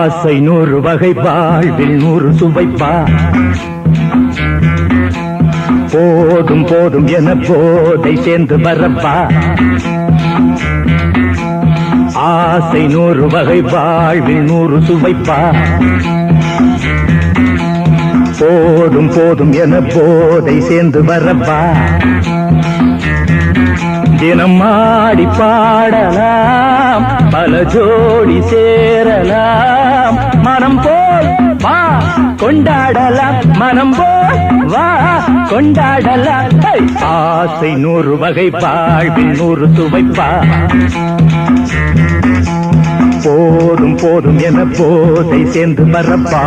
ஆசை 100 வகை வாழ்வில் 100 சுவைப்பா போதும் போதும் என போதை சேர்ந்து வரப்பா ஆசை 100 வகை வாழ்வில் 100 சுவைப்பா போதும் போதும் என போதை சேர்ந்து வரப்பா தினம் ஆடி பாடலாம் பல ஜோடி சேரலாம் மனம் போல் வா கொண்டாடலாம் மனம் போல் வா கொண்டாடலாம் ஆசை 100 வகை வாழ்வில் 100 சுவைப்பா போதும் போதும் என போதை சேர்ந்து வரப்பா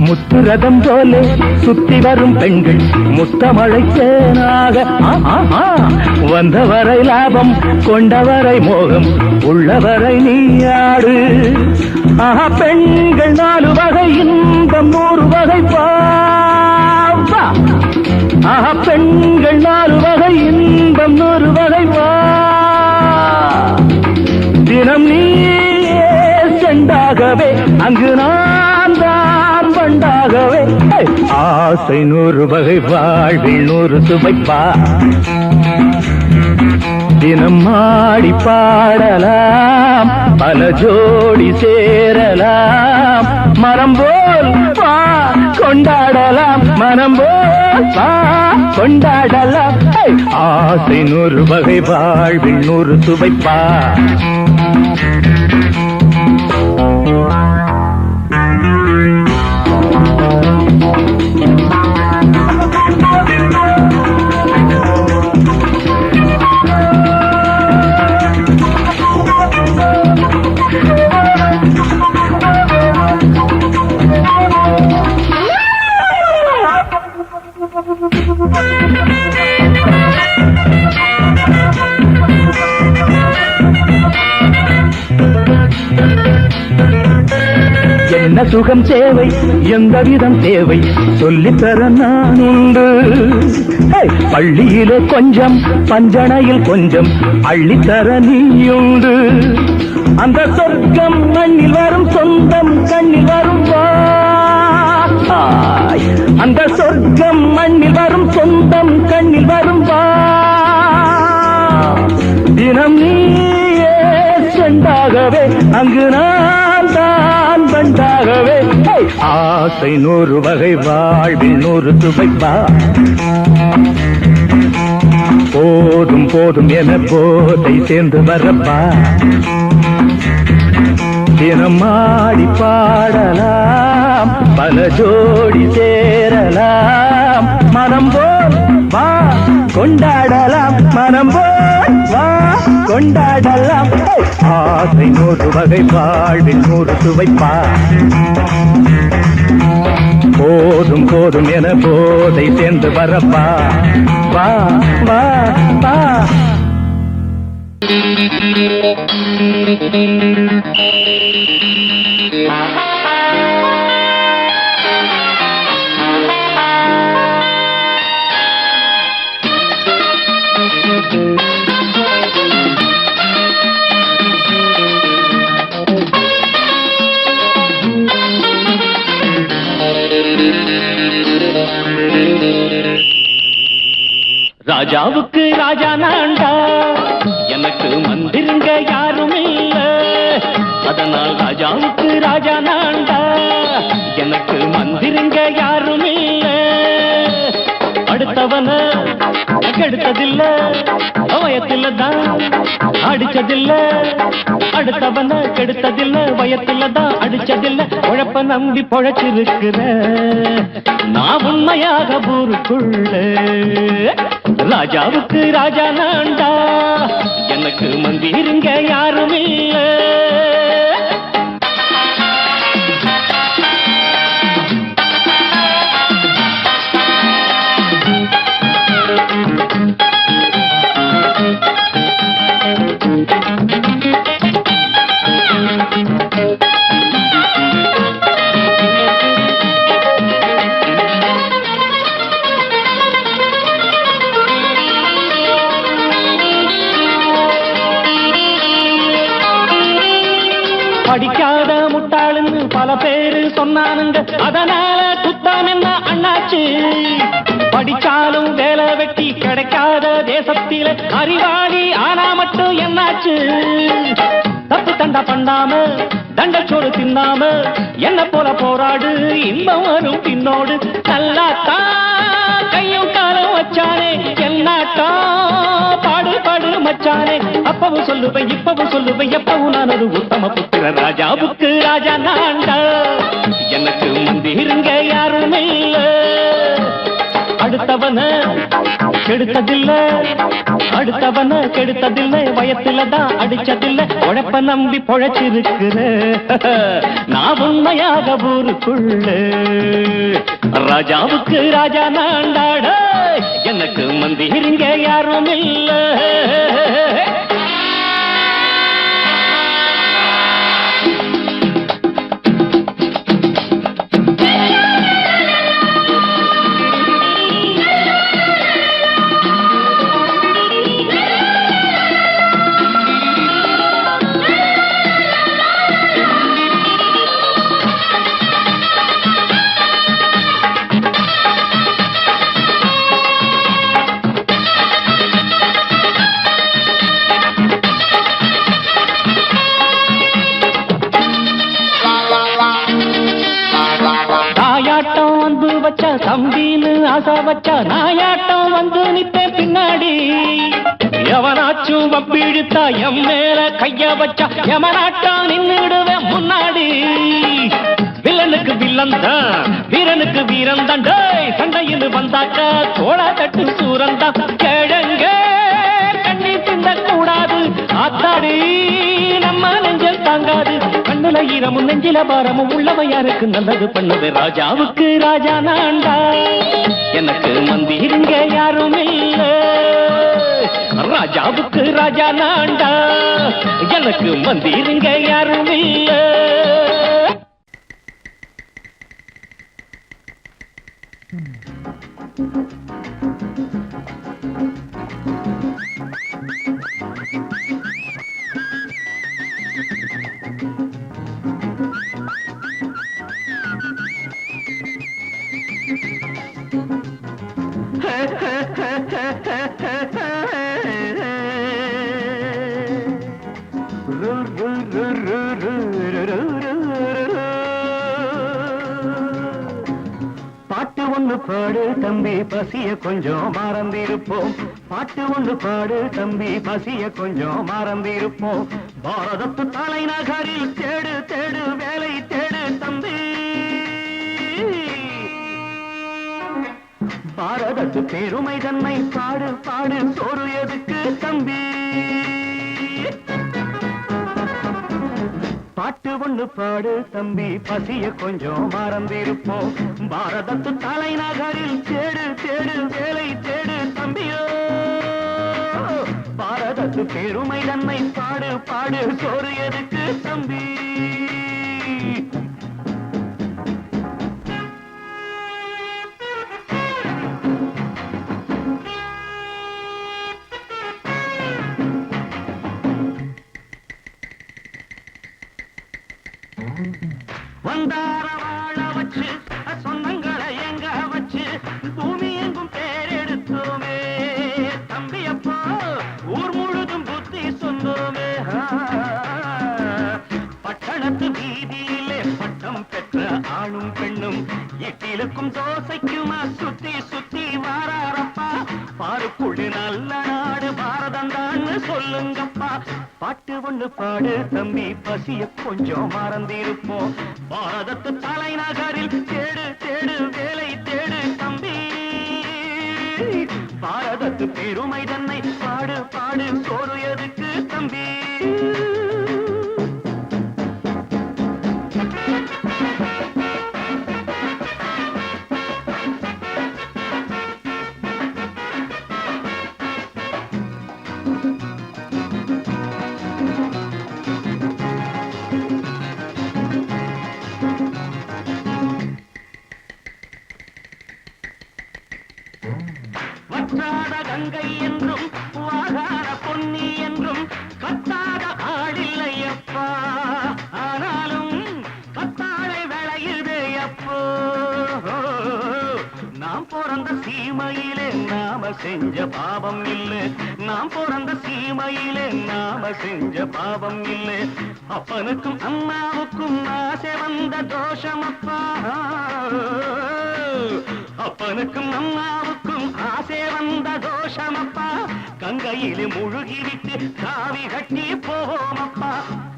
முத்துரதம் போலே சுத்தி வரும் பெண்கள் முத்தமழை தேனாக வந்தவரை லாபம் கொண்டவரை மோகம் உள்ளவரை நீயாடு பெண்கள் 4 வகை இன்பம் 100 வகை பாவா பெண்கள் 4 வகை இன்பம் 100 வகை வா தினம் நீ செண்டாகவே அங்கு நான் தான் பண்டாகவே ஆசை 100 வகை வாழ்வில் 100 சுவைப்பா தினம் ஆடி பாடலாம் பல ஜோடி சேரலாம் மனம் போல் வா கொண்டாடலாம் மனம் போல் வா கொண்டாடலாம் ஆசை 100 வகை வாழ்வில் 100 சுவைப்பா என்ன சுகம் தேவை எந்த விதம் தேவை சொல்லித்தர நான் உண்டு பள்ளியிலே கொஞ்சம் பஞ்சனையில் கொஞ்சம் அள்ளித்தர நீயுண்டு அந்த சொர்க்கம் மண்ணில் வரும் சொந்தம் கண்ணில் வரும் அந்த சொர்க்கம் மண்ணில் வரும் சொந்தம் கண்ணில் வரும் தினம் நீயே செண்டாகவே அங்கு நான் தான் பண்டாகவே ஆசை 100 வகை வாழ்வில் 100 சுவைப்பா போதும் போதும் என போதை சேர்ந்து வரப்பா தினம் ஆடி பாடலாம் பல ஜோடி சேரலாம் மனம் போல் வா கொண்டாடலாம் மனம் போல் வா கொண்டாடலாம் ஆசை 100 வகை வாழ்வில் 100 சுவைப்பா போதும் போதும் என போதை சேர்ந்து வரப்பா வா வா வா ராஜாவுக்கு ராஜா நான்டா எனக்கு மந்திருங்க யாரும் இல்ல அதனால் ராஜாவுக்கு ராஜா நான்டா எனக்கு மந்திருங்க யாரும் இல்ல அடுத்தவன கெடுத்ததில்ல வயத்தில தான் அடிச்சதில்ல அடுத்தவன கெடுத்ததில்ல வயத்தில தான் அடிச்சதில்ல உழப்ப நம்பி பொழைச்சிருக்கிற நான் உண்மையாக ஊருக்குள்ள ராஜாவுக்கு ராஜா நான்டா, எனக்கு மந்திருங்க யாரும் இல்ல. படிக்காத முட்டாளுன்னு பல பேரு சொன்னானுங்க, அதனால குத்தம் என்ன அண்ணாச்சு. படிச்சாலும் வேலை வெட்டி கிடைக்காத தேசத்தில அறிவாளி ஆனா மட்டும் என்னாச்சு. தப்பு தண்டா பண்ணாம தண்டச்சோறு தின்னாம என்ன போல போராடு, இன்பம் வரும் பின்னோடு. நல்லாத்தான் கையும் காலம் வச்சானே, என்னாட்டா பாடு பாடு மச்சானே. அப்பவும் சொல்லுவேன் இப்பவும் சொல்லுவேன், எப்பவும் நான் ஒரு உத்தம புத்திர. ராஜாவுக்கு ராஜா நான்டா, எனக்கு மந்திருங்க யாரும் இல்ல. அடுத்தவன கெடுத்ததில்ல, அடுத்தவன கெடுத்ததில்லை, வயத்தில்தான் அடிச்சதில்ல. உழைப்ப நம்பி பொழைச்சிருக்கிற நான் உண்மையாக ஊருக்குள்ள. ராஜாவுக்கு ராஜா நான்டாட, எனக்கு மந்திருங்க யாரும் இல்ல. தம்பின்னு ஆசா வச்சா நாயாட்டம் வந்து நிப்பேன் பின்னாடி. எவனாச்சும் வப்பிழுத்தா எம் மேல கைய வச்சா எவனாட்டம் நின்னுடுவேன் முன்னாடி. வில்லனுக்கு வில்லன் தான், வீரனுக்கு வீரன் தான். சண்டையில் வந்தாக்கா தோளா தட்டு சூரன் தான். கிழங்க கண்ணி சிந்த கூடாது, ஆத்தாடி நம்ம நெஞ்சல் தாங்காது. கண்ணுல ஈரமும் நெஞ்சில பாரமும் உள்ளவன் யாருக்கு நல்லது பண்ணது. ராஜாவுக்கு ராஜா நான்டா, எனக்கு மந்திருங்க யாரும் இல்ல. ராஜாவுக்கு ராஜா நான்டா, எனக்கு மந்திருங்க யாரும் இல்ல. பாட்டு ஒண்ணு பாடு தம்பி பசிய கொஞ்சம் மறந்திருப்போம். பாட்டு ஒண்ணு பாடு தம்பி பசிய கொஞ்சம் மறந்திருப்போம். பாரதத்து தலைநகரில் தேடு தேடு வேலை தேடு தம்பி. பாரதத்து பெருமை தன்னை பாடு பாடு, சோறு எதுக்கு தம்பி. பாட்டு ஒண்ணு பாடு தம்பி பசிய கொஞ்சம் மறந்திருப்போம். பாரதத்து தலைநகரில் தேடு தேடு வேலை தேடு தம்பியோ. பாரதத்து பெருமை தன்னை பாடு பாடு, சோறு எதுக்கு தம்பி. வந்தார வாழ வச்சு சொந்தங்களை எங்க வச்சு பூமி எங்கும் பேரெடுத்தோமே தம்பியப்போ. ஊர் முழுதும் புத்தி சொன்னோமே. பட்டணத்து வீதியிலே பட்டம் பெற்ற ஆணும் பெண்ணும் இட்டிலுக்கும் தோசைக்குமா சுத்தி சுத்தி வாராரப்பா. பாருக்குழு நல்ல நாடு பாரதம் தான் சொல்லுங்கப்பா. பாட்டு ஒண்ணு பாடு தம்பி பசிய கொஞ்சம் மறந்திருப்போம். பாரதத்து தலைநகரில் தேடு தேடு வேலை தேடு தம்பி. பாரதத்து பெருமை தன்னை பாடு பாடு சோறு எதுக்கு தம்பி வற்றாத கங்கை என்றும் வாகாத பொன்னி என்றும் கத்தாத ஆடில்லையப்பா ஆனாலும் கத்தாழை விளையுதே அப்போ நாம் பிறந்த சீமையிலே நாம செஞ்ச பாவம் இல்லை நாம் பிறந்த சீமையிலே நாம செஞ்ச பாவம் இல்லை அப்பனுக்கும் அம்மாவுக்கும் ஆசை வந்த தோஷமப்பா அப்பனுக்கும் அம்மாவுக்கும் ஆசை வந்த தோஷமப்பா கங்கையிலே முழுகிவிட்டு காவி கட்டி போவோமப்பா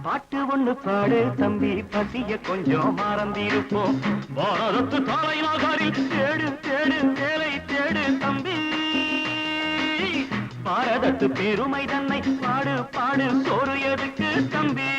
பாட்டு ஒண்ணு பாடு தம்பி பசிய கொஞ்சம் மறந்திருப்போம் பாரதத்து தலைநகரில் தேடு தேடு வேலை தேடு தம்பி பாரதத்து பெருமை தன்னை பாடு பாடு சோறு எதுக்கு தம்பி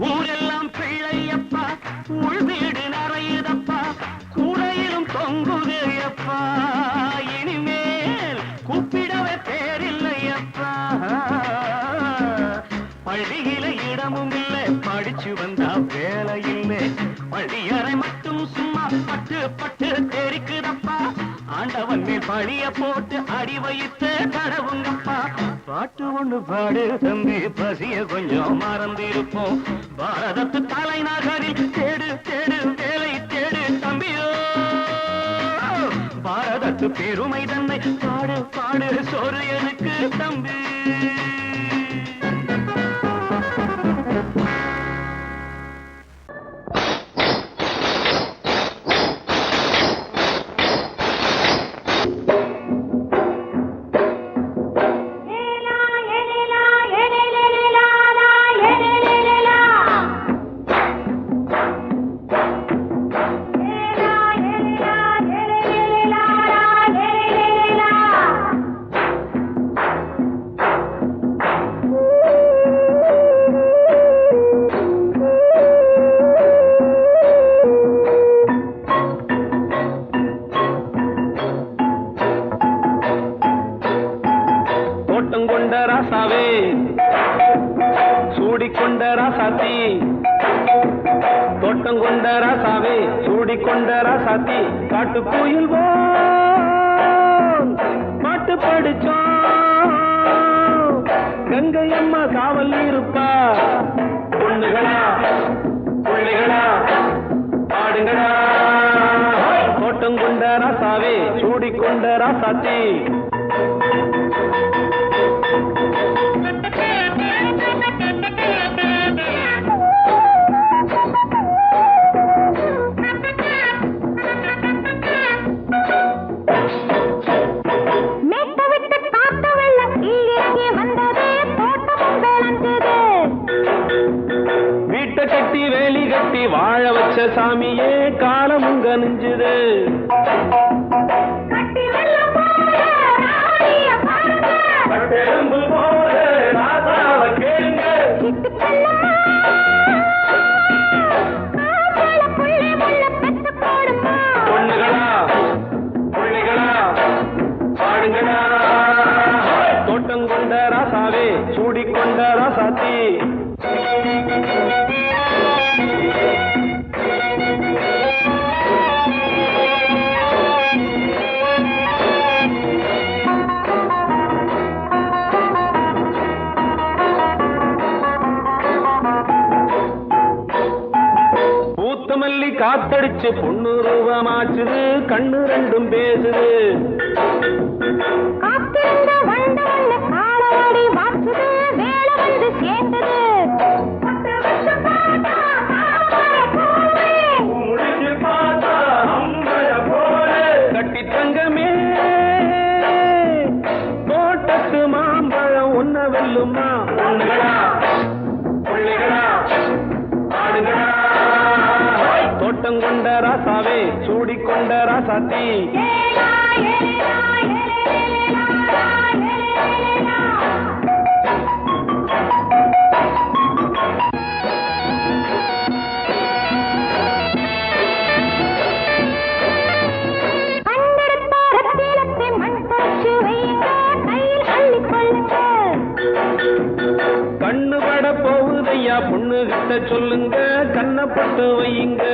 ஊரெல்லாம் பிள்ளையப்பா உள் வீடு நிறையுதப்பா கூரையிலும் தொங்குதையப்பா இனிமேல் கூப்பிடவே பேரில்லையப்பா பள்ளியில இடமும் இல்லை படிச்சு வந்தா வேலை இல்லை பள்ளியறை மட்டும் சும்மா பட்டு பட்டு தெரிக்குதப்பா ஆண்டவன் மேல் பழிய போட்டு அடி வைத்து கடவுங்கப்பா பாட்டு ஒண்ணு பாடு தம்பி பசிய கொஞ்சம் மறந்திருப்போம் பாரதத்து தலைநகரில் தேடு தேடு வேலை தேடு தம்பியோ பாரதத்து பெருமை தன்னை பாடு பாடு சோறு எனக்கு தம்பி சூடிக்கொண்ட ராசாத்தி தோட்டம் கொண்ட ராசாவே சூடிக்கொண்ட ராசாத்தி காட்டு கோயில் பாட்டு படிச்சோம் கங்கை அம்மா காவல் இருப்பா பொண்ணுகளா பிள்ளைகளா பாடுங்களா தோட்டம் கொண்ட ராசாவே சூடிக்கொண்ட ராசாத்தி வாழ வச்ச சாமியே காலம் உங்க நெஞ்சுது பொண்ணுகளா பிள்ளைகளா பாடுங்களா தோட்டம் கொண்ட ராசாவே சூடிக்கொண்ட ராசாத்தி காத்தடிச்சு பொண்ணு ரூபமாச்சுது கண்ணு ரெண்டும் பேசுது ராசாவே சூடிக்கொண்ட ராசாத்தி கண்ணு பட போகுதையா பொண்ணு கிட்ட சொல்லுங்க கண்ணப்பட்டு வையுங்க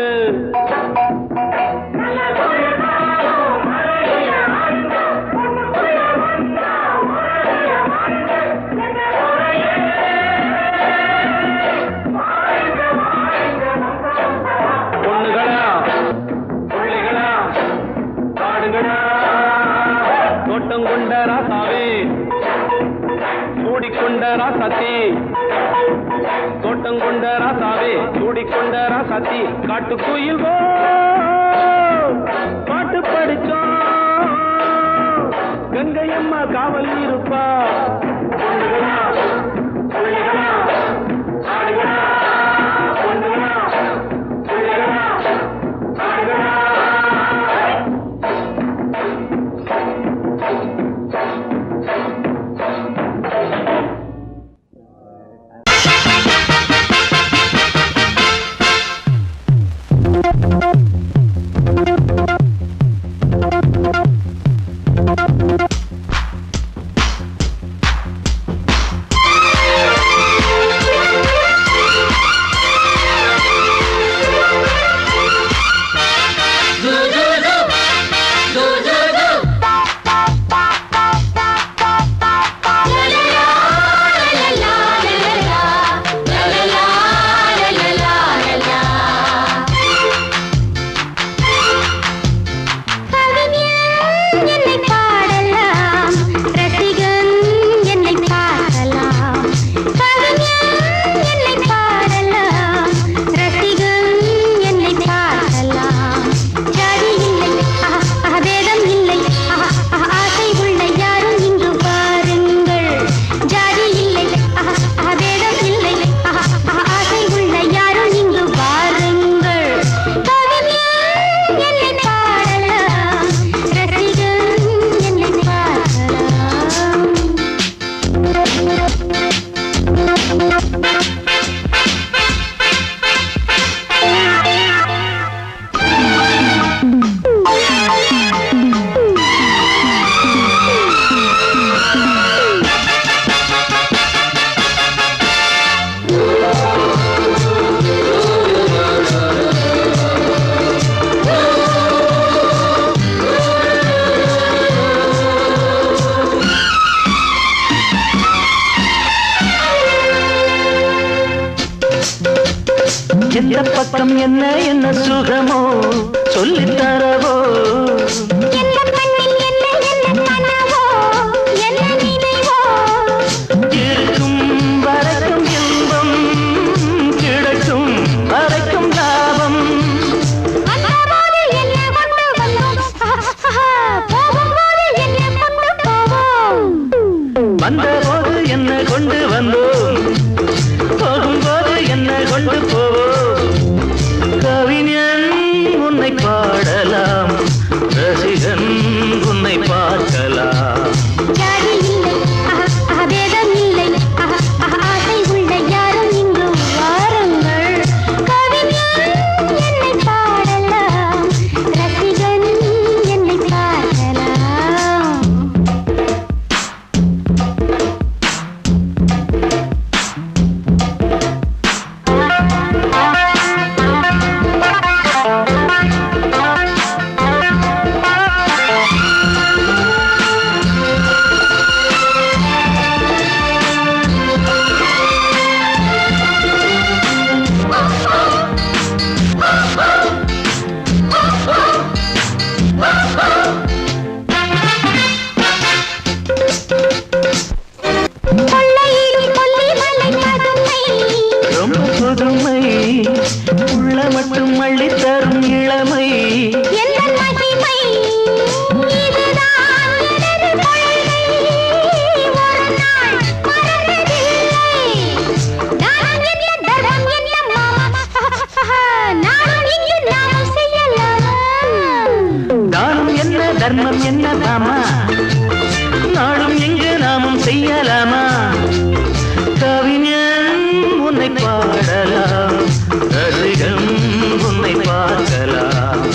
பொண்ணுகளா பிள்ளைகளா காடுகளா தோட்டம் கொண்ட ராசாவே சூடிக்கொண்ட ராசாத்தி தோட்டம் கொண்ட ராசாவே சூடிக்கொண்ட ராசாத்தி காட்டுக்குயில் பாட்டு படிச்சோம் கங்கையம்மா காவல் இருப்பா பொண்ணுகளா பிள்ளைகளா ஆடுகளா பொண்ணுகளா பிள்ளைகளா ஆடுகளா எந்த பக்கம் என்ன என்ன சுகமோ சொல்லித் தரவோ இருக்கும் வரைக்கும் இன்பம் கிடைக்கும் வரைக்கும் லாபம் வந்தபோது என்ன கொண்டு வந்தோம் போகும்போது என்ன கொண்டு போவோம் கவிஞன் உன்னை பாடலாம் ரசிகன் உன்னை பார்க்கலாம் தர்மம் என்னதாமா நாளும் எங்கு நாமும் செய்யலாமா கவிஞன் உன்னை பாடலாம் ரசிகம் உன்னை பார்க்கலாம்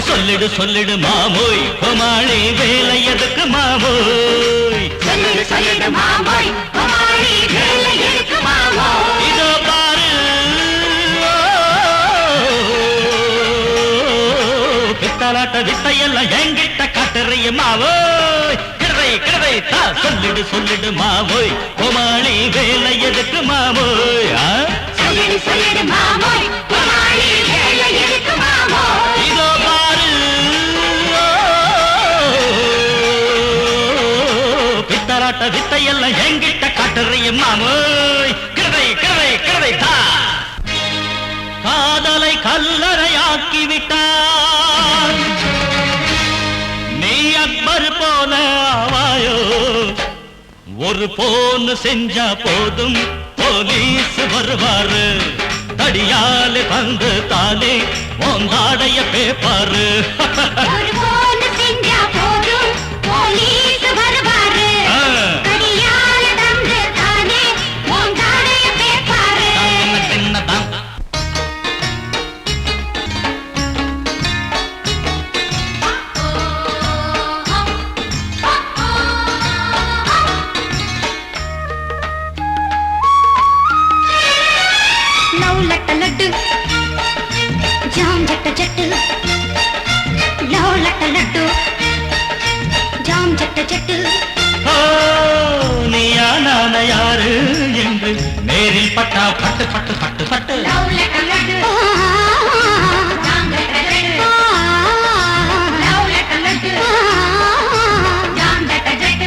சொல்லிடு சொல்லிடு மாமோய் கோமாளி வேலை எதுக்கு மாமோய் சொல்லிடு சொல்லிடு மாமோய் கோமாளி வேலை எதுக்கு மாமோய் இதோ பாரு பித்தலாட்ட வித்தையெல்லாம் என்கிட்ட காட்டுறிய மாவோய் கிழவை கிழவை தா சொல்லிடு சொல்லிடு மாமோய் கோமாளி வேலை எதுக்கு மாமோய் சொல்லிடு சொல்லிடு மாமோய் கோமாளி வேலை எதுக்கு மாமோய் இதோ பாரு பித்தராட்ட வித்தையெல்லாம் எங்கிட்ட காட்டுறியும் மாமோய் கிழவை கிழவை கிழவை தா காதலை கல்லறையாக்கி விட்டார் நீ அக்பர் போல ஆவாயோ ஒரு போன் செஞ்சா போதும் போலீஸ் வருவாரு தடியாலே வந்து தானே ஓந்தாடைய பேப்பாரு ஒரு போன் செஞ்சா போதும் போலீஸ் வருவாரு தடியால வந்து தானே ஓந்தாடைய பேப்பாரு சின்னதான் लट लट जाम झट झट लव लट लट जाम झट झट நீயா நான யாரு என்று நேரில் பட்டா பட்டு பட்டு பட்டு பட்டு लव लट लट जाम झट झट लव लट लट जाम झट झट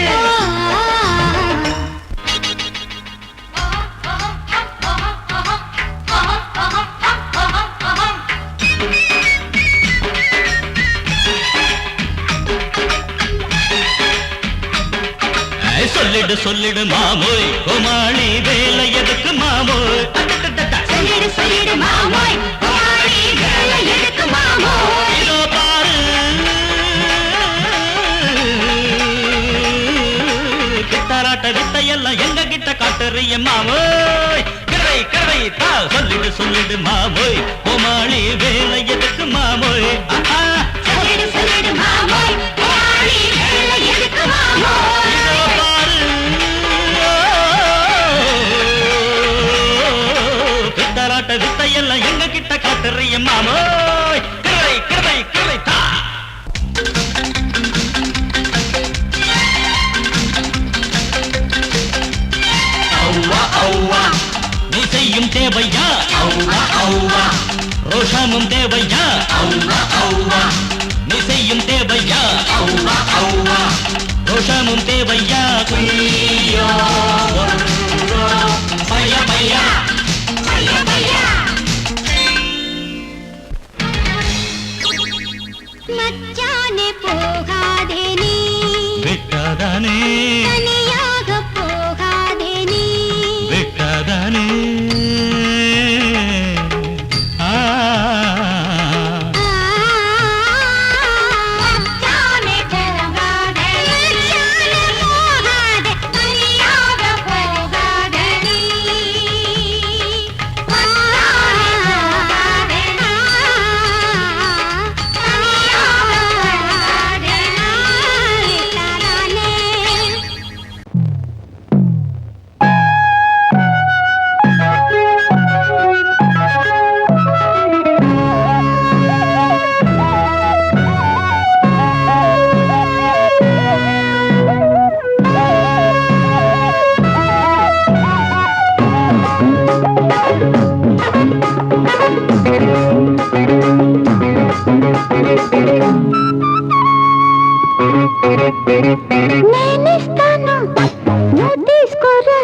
சொல்லிடு சொல்லிடு மாமோய் கோமாளி வேலை எதுக்கு மாமோய் சொல்லிடு சொல்லிடு மாமோய் கோமாளி வேலை எதுக்கு மாமோய் இதோ பாரு பித்தராட்ட வித்தையெல்லாம் எங்க கிட்ட காட்டுறிய மாமோய் கிழவை கிழவை தா சொல்லிடு சொல்லிடு மாமோய் கோமாளி வேலை எதுக்கு மாமோய் சொல்லிடு சொல்லிடு மாமோய் கோமாளி வேலை எதுக்கு மாமோய் இதோ பாரு பித்தராட்ட வித்தையெல்லாம் எங்க கிட்ட காட்டுறிய மாமோய் கிழவை கிழவை கிழவை தா ஔவா ஔவா நீ செய்யும் தேவையா ஔவா ஔவா ரோஷமும் தேவையா ஔவா ஔவா நீ செய்யும் தேவையா ஔவா ஔவா ரோஷமும் தேவையா குய்யோ பையா பையா பையா பையா மச்சானே போகாதே நீ விட்டாதானே தனியாக போகாதே நீ விட்டாதானே மச்சானே போகாதே மச்சானே போகாதே தனியாக போகாதே நீ மச்சானே போகாதே தனியாக போகாதே விட்டாதானே నేనిస్తాను నువ్వు తీసుకోరా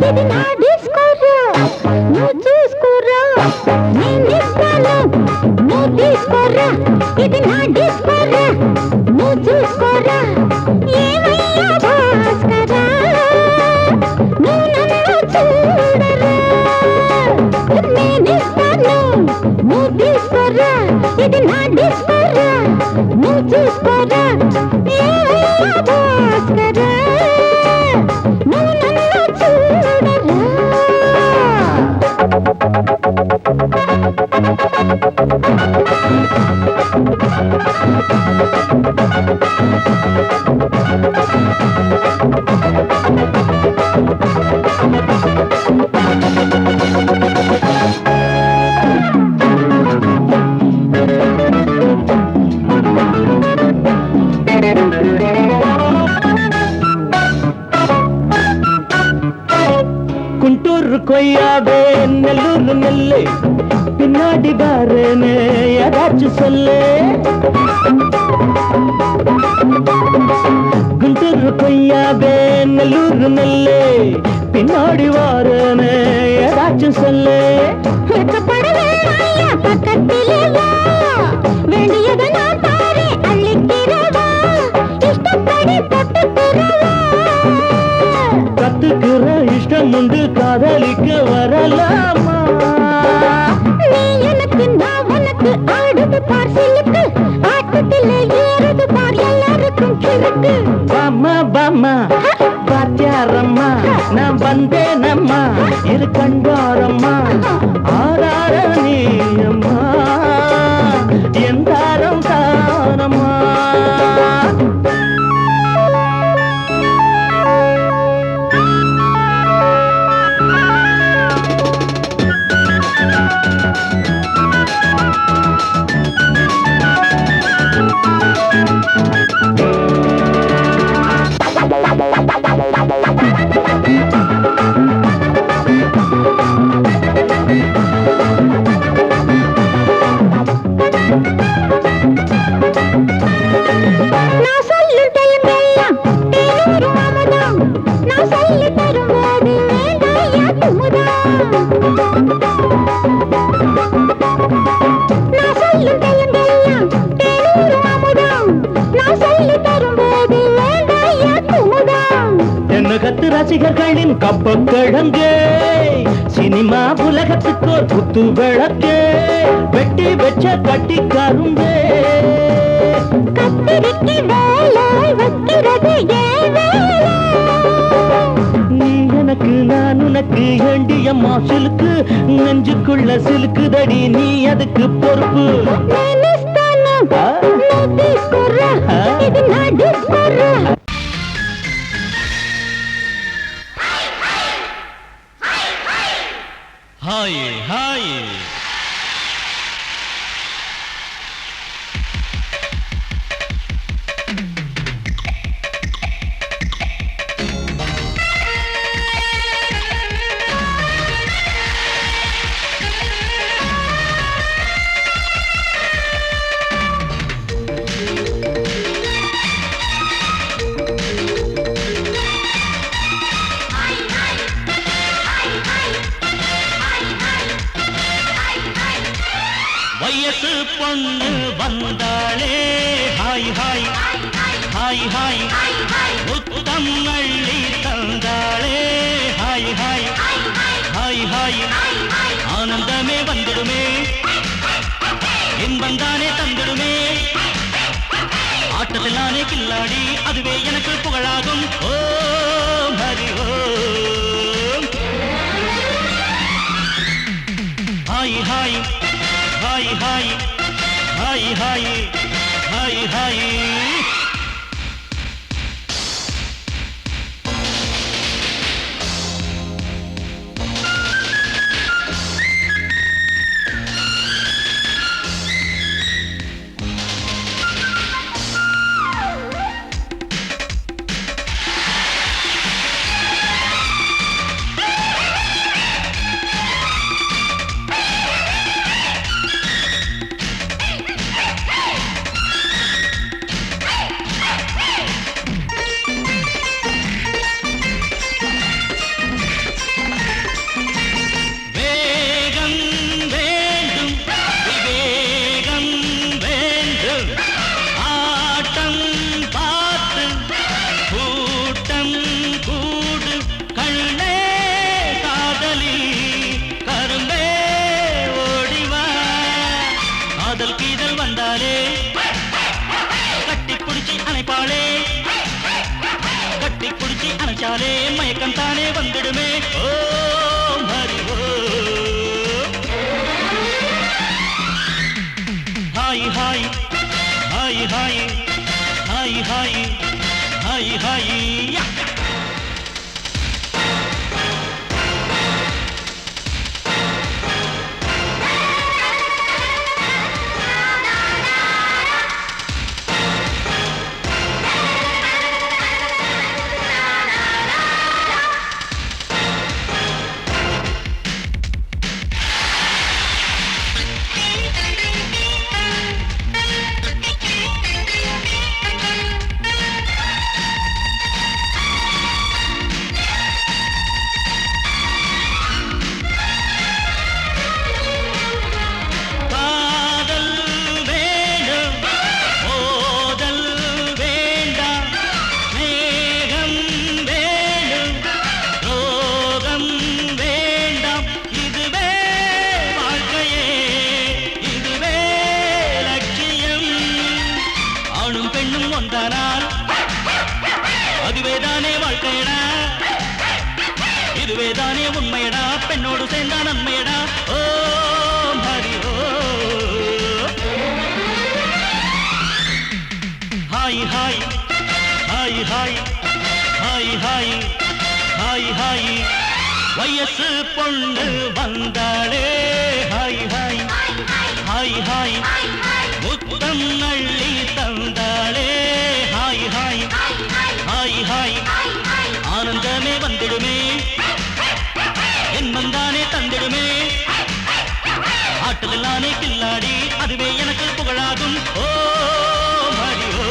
ఇది నా డిస్కోరా నువ్వు చూసుకోరా నేనిస్తాను నువ్వు తీసుకోరా ఇది నా డిస్కోరా నువ్వు చూసుకోరా ఏమయ్యా భాస్కరా నువ్వు నన్ను చూడరా నేనిస్తాను నువ్వు తీసుకోరా ఇది నా డిస్కోరా నువ్వు చూసుకోరా ఏమయ్యా భాస్కరా నువ్వు నన్ను చూడరా கொய்யாவே நெல்லூர் நெல்லு பின்னாடி பாருன்னு ஏதாச்சும் சொல்லு குண்டூர் கொய்யாவே நெல்லூர் நெல்லு பின்னாடி வாருன்னு ஏதாச்சும் சொல்லு பக்கத்திலே வா வேண்டியதை நான் பாரு அள்ளிக்கிறவா இஷ்டப்படி தொட்டுக்கிறவா கத்துக்கிற இஷ்டம் உண்டு காதலிக்க வரலாமா நீ எனக்கு நான் உனக்கு ஆடுது பார் சிலுக்கு ஆட்டத்தில் ஏறுது பார் எல்லாருக்கும் கிறுக்கு பாமா பாமா பாத்தியாரம்மா நான் வந்தேனம்மா இரு கண்டாரம்மா ஆரார நீ அம்மா எந்தாரம் தாரம்மா நான் சொல்லும் தெலுங்கெல்லாம் தேனூரும் அமுதம் நான் சொல்லி தரும்போது வேண்டாயா குமுதம் நான் சொல்லும் தெலுங்கெல்லாம் தேனூரும் அமுதம் நான் சொல்லி தரும்போது வேண்டாயா குமுதம் என்ன கத்து ரசிகர்களின் கப்பக்கிழங்கே சினிமா உலகத்துக்கோர் குத்து விளக்கே வெட்டி வச்ச கட்டி கரும்பே கத்திரிக்கு வேலை வைக்கிறது ஏன் வேலை நீ எனக்கு நான் உனக்கு ஏண்டியம்மா சிலுக்கு நெஞ்சுக்குள்ள சிலுக்குதடி நீ அதுக்கு பொறுப்பு నేనిస్తాను నువ్వు తీసుకురా ఇది నా డిస్కోరా ஹாய் ஹாய் வயசு பொண்ணு வந்தாளே ஹாய் ஹாய் ஹாய் ஹாய் முத்தம் அள்ளி தந்தாளே ஹாய் ஹாய் ஹாய் ஹாய் ஆனந்தமே வந்துடுமே இன்பந்தானே தந்துடுமே ஆட்டத்தில் நானே கில்லாடி அதுவே எனக்கு புகழாகும் ஓ Hari Om hi hi hi hi hi hi hi hi நினைச்சாலே மயக்கம் தானே வந்துடுமே Om Hari Om hi hi hi hi hi hi hi hi சேர்ந்தா நன்மையடா ஓ ஹரி ஓ hi hi hi hi hi hi hi hi வயசு பொண்ணு வந்தாளே ஹாய் ஹாய் ஹாய் ஹாய் முத்தம் அள்ளி தந்தாளே ஹாய் ஹாய் ஹாய் ஹாய் ஆனந்தமே வந்திடுமே என் வந்தானே தந்திடுமே ஆட்டத்தில் நானே கில்லாடி அதுவே எனக்கு புகழாகும் ஓ மரி ஓ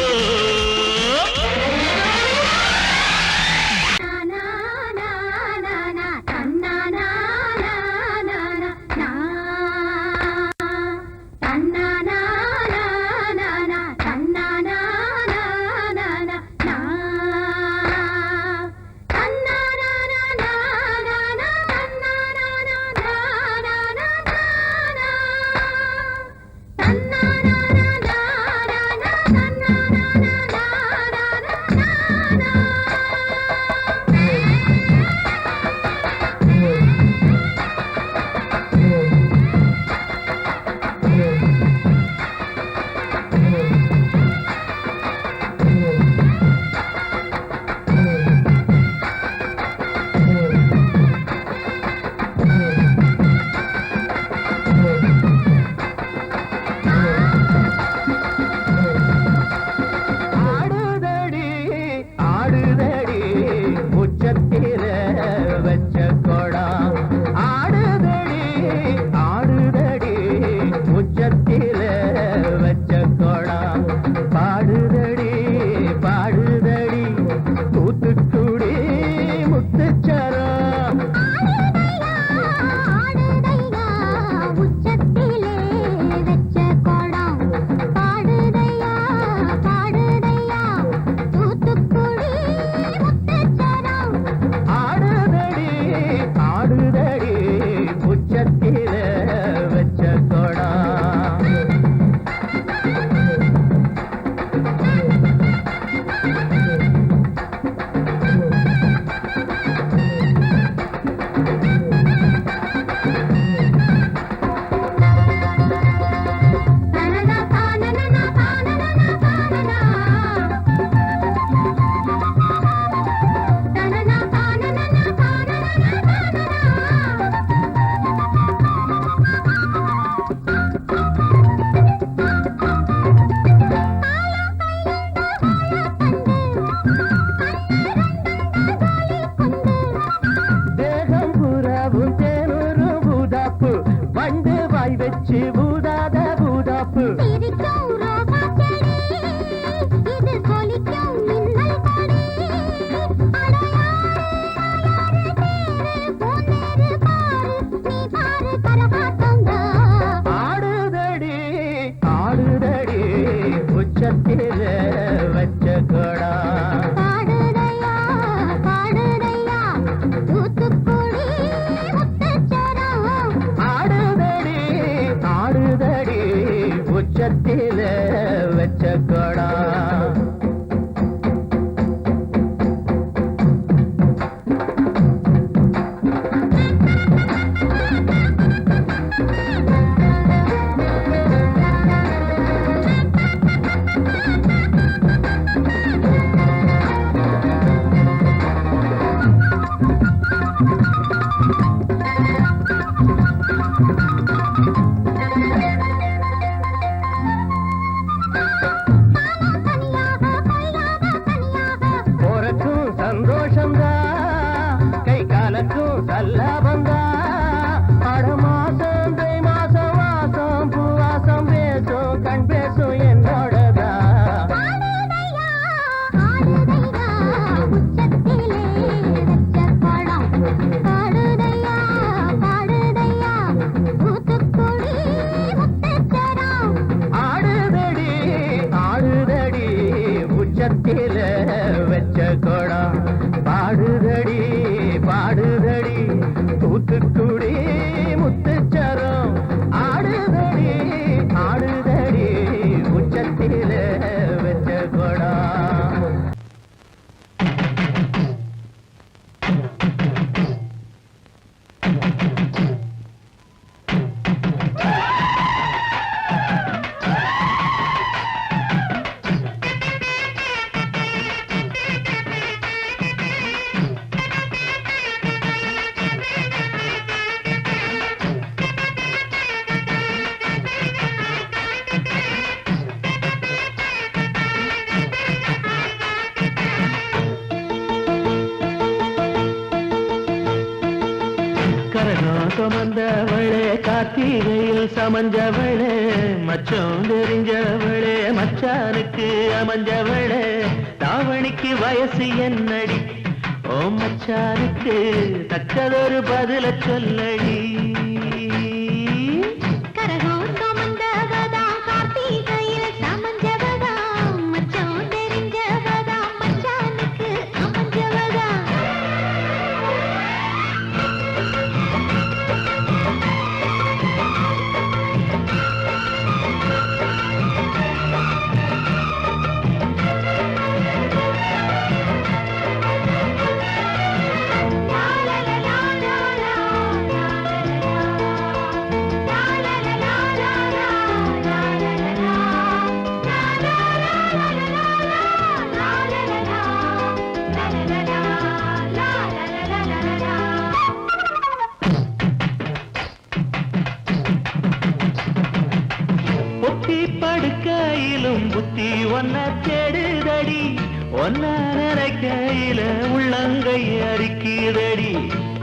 கார்த்திகையில் சமஞ்சவளே மச்சம் தெரிஞ்சவளே மச்சானுக்கு அமைஞ்சவளே தாவணிக்கு வயசு என்னடி ஓ மச்சானுக்கு தக்கதொரு பதில சொல்லடி கரகம் சுமந்தவதா கார்த்திகையில் சமஞ்சவதா மச்சம் தெரிஞ்சவதா மச்சானுக்கு அமைஞ்சவதா பொத்தி படுக்கையிலும் புத்தி ஒன்ன தேடுதடி ஒன்ன நினைக்கையில உள்ளங்கை அரிக்குதடி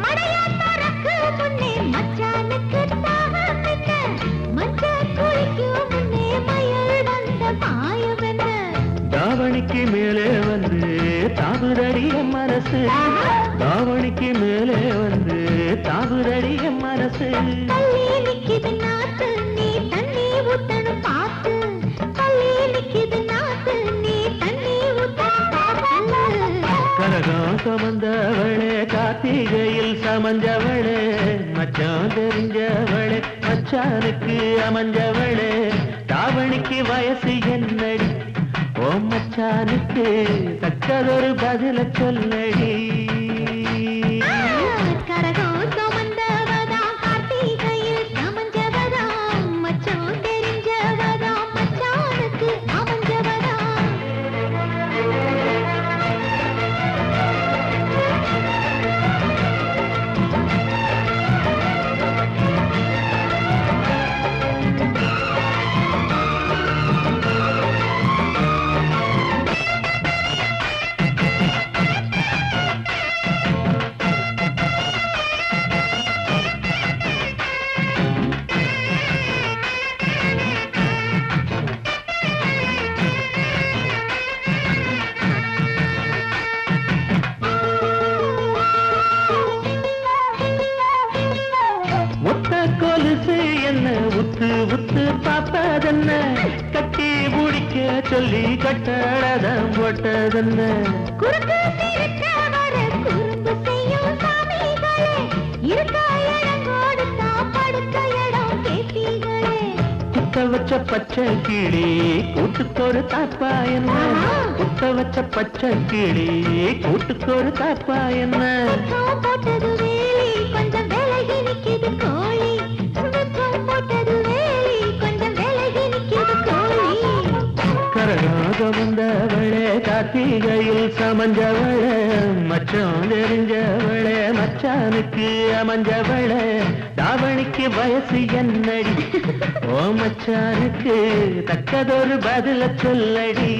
மடையா தரக்கு முன்னே மச்சானுக்கு தாகம் என்ன மச்சான் குளிக்கும் முன்னே மயில் வந்த மாயம் என்ன தாவணிக்கு மேலே வந்து தாவுதடி என் மனசு தாவணிக்கு மேலே வந்து தாவுதடி என் மனசு கல்லி நிக்கிது நாத்து நீ தண்ணி ஊத்தணும் பார்த்து கல்லி நிக்கிது நாத்து நீ தண்ணி ஊத்தணும் பார்த்து கரகம் சுமந்தவளே கார்த்திகையில் சமஞ்சவளே மச்சான் தெரிஞ்சவளே மச்சானுக்கு அமைஞ்சவளே தாவணிக்கு வயசு என்னடி ஓ மச்சானுக்கு தக்கதொரு பதில சொல்லடி கரகம் சுமந்தவதா கார்த்திகையில் சமஞ்சவதா மச்சம் தெரிஞ்சவதா மச்சானுக்கு அமைஞ்சவதா ஒத்த கொலுசு என்ன உத்து உத்து பாப்பதென்ன கட்டி முடிக்க சொல்லி கட்டழதம் போட்டதென்ன குறுக்கு சிறுக்க வர குறும்பு செய்யும் சாமிகளே இருக்க இடம் கொடுத்தா படுக்க இடம் கேட்டீங்களே குத்த வச்ச பச்சை கிளி கூட்டுக்கொரு தாப்பா என்ன குத்த வச்ச பச்சை கிளி கூட்டுக்கொரு தாப்பா என்ன வெப்பம் போட்டது வேலி கொஞ்சம் விலகி நிக்கிது கோழி வெப்பம் போட்டது வேலி கொஞ்சம் விலகி நிக்கிது கோழி கரகாக வந்தவளே கார்த்திகையில் சமஞ்சவளே மச்சம் தெரிஞ்சவளே மச்சானுக்கு அமைஞ்சவளே தாவணிக்கு வயசு என்னடி ஓ மச்சானுக்கு தக்கதொரு பதில சொல்லடி